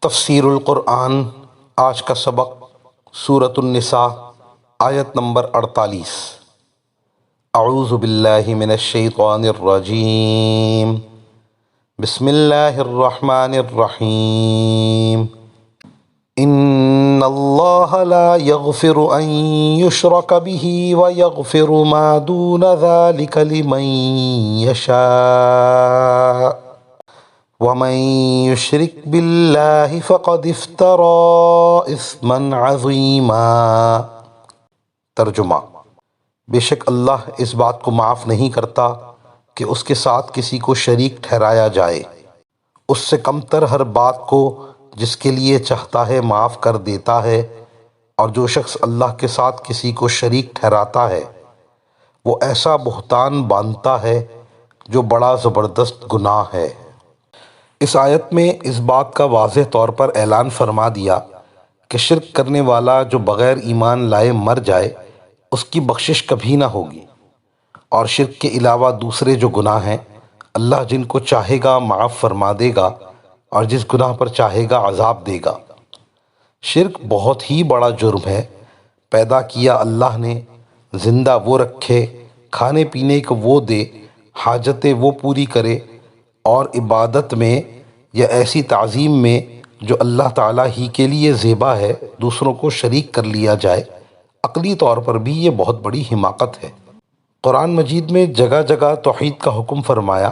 تفسیر القرآن آج کا سبق سورۃ النساء آیت نمبر 48۔ اعوذ باللہ من الشیطان الرجیم، بسم اللہ الرحمن الرحیم۔ ان اللہ لا یغفر ان یشرک بہ ویغفر ما دون ذلک لمن یشاء وَمَن يُشْرِكْ بِاللَّهِ فَقَدِ افْتَرَىٰ إِثْمًا عَظِيمًا۔ ترجمہ: بے شک اللہ اس بات کو معاف نہیں کرتا کہ اس کے ساتھ کسی کو شریک ٹھہرایا جائے۔ اس سے کم تر ہر بات کو جس کے لیے چاہتا ہے معاف کر دیتا ہے، اور جو شخص اللہ کے ساتھ کسی کو شریک ٹھہراتا ہے وہ ایسا بہتان باندھتا ہے جو بڑا زبردست گناہ ہے۔ اس آیت میں اس بات کا واضح طور پر اعلان فرما دیا کہ شرک کرنے والا جو بغیر ایمان لائے مر جائے اس کی بخشش کبھی نہ ہوگی، اور شرک کے علاوہ دوسرے جو گناہ ہیں اللہ جن کو چاہے گا معاف فرما دے گا اور جس گناہ پر چاہے گا عذاب دے گا۔ شرک بہت ہی بڑا جرم ہے۔ پیدا کیا اللہ نے، زندہ وہ رکھے، کھانے پینے کو وہ دے، حاجتیں وہ پوری کرے، اور عبادت میں یا ایسی تعظیم میں جو اللہ تعالیٰ ہی کے لیے زیبا ہے دوسروں کو شریک کر لیا جائے، عقلی طور پر بھی یہ بہت بڑی حماقت ہے۔ قرآن مجید میں جگہ جگہ توحید کا حکم فرمایا،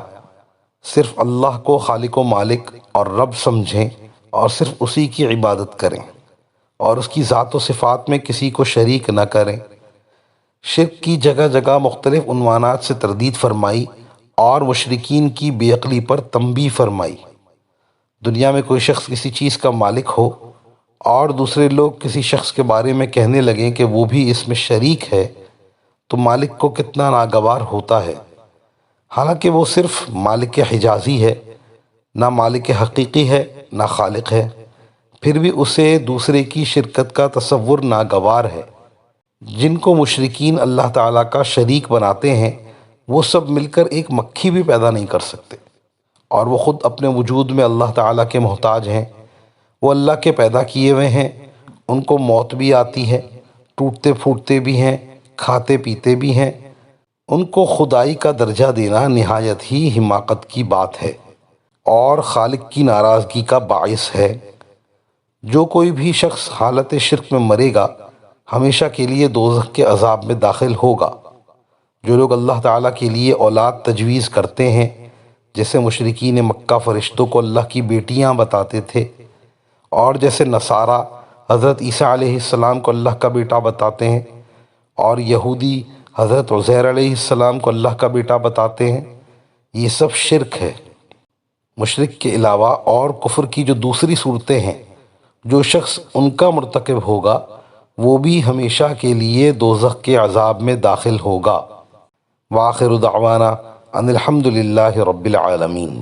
صرف اللہ کو خالق و مالک اور رب سمجھیں اور صرف اسی کی عبادت کریں اور اس کی ذات و صفات میں کسی کو شریک نہ کریں۔ شرک کی جگہ جگہ مختلف عنوانات سے تردید فرمائی اور مشرکین کی بے عقلی پر تنبیہ فرمائی۔ دنیا میں کوئی شخص کسی چیز کا مالک ہو اور دوسرے لوگ کسی شخص کے بارے میں کہنے لگیں کہ وہ بھی اس میں شریک ہے تو مالک کو کتنا ناگوار ہوتا ہے، حالانکہ وہ صرف مالک حجازی ہے، نہ مالک حقیقی ہے نہ خالق ہے، پھر بھی اسے دوسرے کی شرکت کا تصور ناگوار ہے۔ جن کو مشرکین اللہ تعالیٰ کا شریک بناتے ہیں وہ سب مل کر ایک مکھی بھی پیدا نہیں کر سکتے، اور وہ خود اپنے وجود میں اللہ تعالیٰ کے محتاج ہیں۔ وہ اللہ کے پیدا کیے ہوئے ہیں، ان کو موت بھی آتی ہے، ٹوٹتے پھوٹتے بھی ہیں، کھاتے پیتے بھی ہیں۔ ان کو خدائی کا درجہ دینا نہایت ہی حماقت کی بات ہے اور خالق کی ناراضگی کا باعث ہے۔ جو کوئی بھی شخص حالت شرک میں مرے گا ہمیشہ کے لیے دوزخ کے عذاب میں داخل ہوگا۔ جو لوگ اللہ تعالیٰ کے لیے اولاد تجویز کرتے ہیں، جیسے مشرکین مکہ فرشتوں کو اللہ کی بیٹیاں بتاتے تھے، اور جیسے نصارہ حضرت عیسیٰ علیہ السلام کو اللہ کا بیٹا بتاتے ہیں، اور یہودی حضرت عزیر علیہ السلام کو اللہ کا بیٹا بتاتے ہیں، یہ سب شرک ہے۔ مشرک کے علاوہ اور کفر کی جو دوسری صورتیں ہیں، جو شخص ان کا مرتکب ہوگا وہ بھی ہمیشہ کے لیے دوزخ کے عذاب میں داخل ہوگا۔ وآخر دعوانا ان الحمد للہ رب العالمین۔